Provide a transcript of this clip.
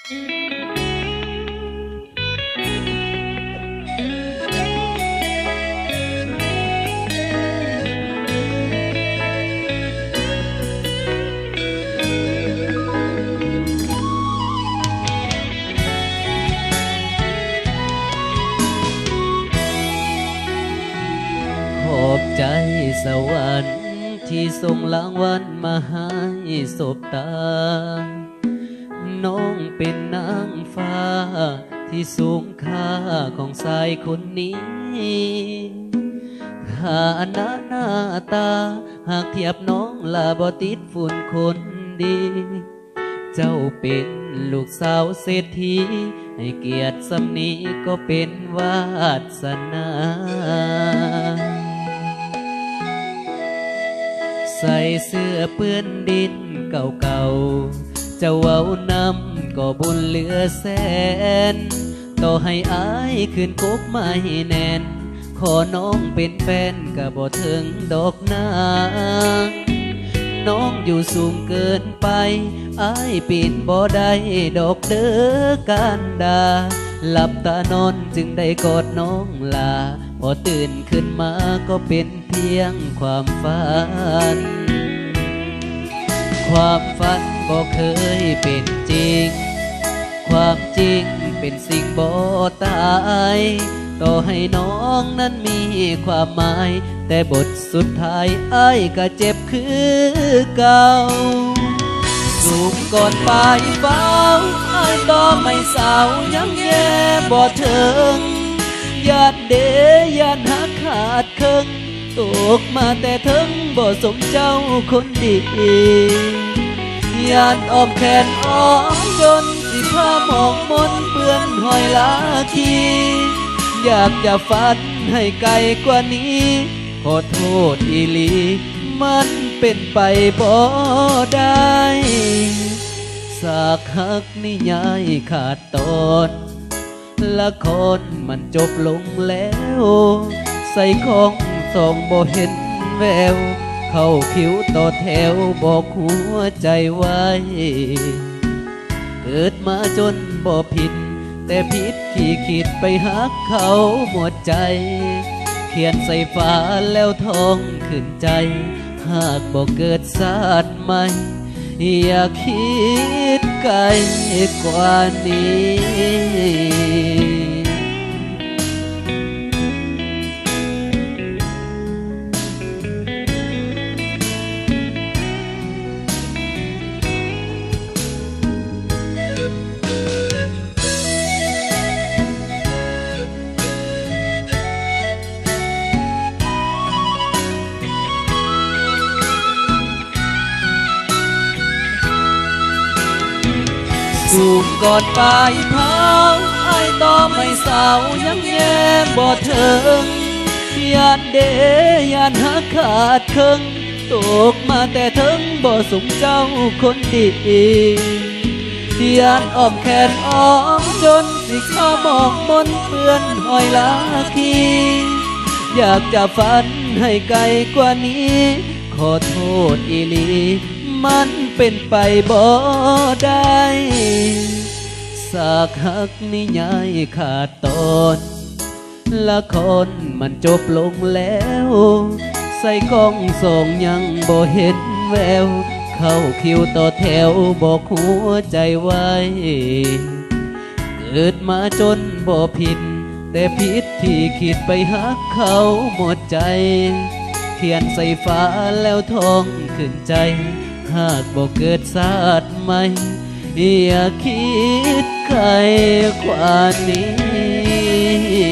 ขอบใจสวรรค์ที่ส่งรางวัลมาให้สบตาน้องเป็นนางฟ้าที่สูงค่าของชายคนนี้ฐานะหน้าตาหากเทียบน้องลาบ่ติดฝุ่นคนดี เจ้าเป็นลูกสาวเศรษฐีให้เกียรติสำนีก็เป็นวาสนาใส่เสื้อเปื้อนดินเก่าๆจะเว้านำก็บุญเหลือแสนต่อให้อายขึ้นกบไม่แน่นขอน้องเป็นแฟนก็บ่ถึงดอกนาน้องอยู่สูงเกินไปอายปีนบ่ได้ดอกเด้อการดาหลับตานอนจึงได้กอดน้องลาพอตื่นขึ้นมาก็เป็นเพียงความฝันความฝันบ่เคยเป็นจริงความจริงเป็นสิ่งบ่ตายต่อให้น้องนั้นมีความหมายแต่บทสุดท้ายอ้ายก็เจ็บคือเก่าสูงก่อนปลายฟ้าอ้ายต่อไม่สาวยังแย่บ่ถึงญาติเดญาติหักขาดเคิงตกมาแต่ถึงบ่สมเจ้าคนดีญาติอ้อมแขนอ้อมจนสิพามองมนเปื้อนหอยลาคีอยากจะฝันให้ไกลกว่านี้ขอโทษอีหลีมันเป็นไปบ่ได้สากหักนิยายขาดตอนละครมันจบลงแล้วใส่ของส่องบ่เห็นแววเข้าคิวต่อแถวบอกหัวใจไว้เกิดมาจนบ่ผิดแต่ผิดที่คิดไปหักเขาหมดใจเขียนใส่ฟ้าแล้วท้องขึ้นใจหากบ่เกิดชาติใหม่อย่าคิดไกลกว่านี้สูงก่อนปลายเท้าอ้ายต่อไม่สาวยังแย่บ่ถึงญาติเดญาติหักขาดเคิงตกมาแต่ถึงบ่สมเจ้าคนดีญาติอ้อมแขนอ้อมจนสิเข้ามองมนเปื้อนหอยลาคีอยากจะฝันให้ไกลกว่านี้ขอโทษอีหลีมันเป็นไปบ่ได้สากหักนิยายขาดตอนละครมันจบลงแล้วใส่กล้องส่องยังบ่เห็นแววเข้าคิวต่อแถวบอกหัวใจไว้เกิดมาจนบ่ผิดแต่ผิดที่คิดไปหักเขาหมดใจเขียนใส่ฟ้าแล้วท้องขึ้นใจหากบ่เกิดชาติใหม่อย่าคิดไกลกว่านี้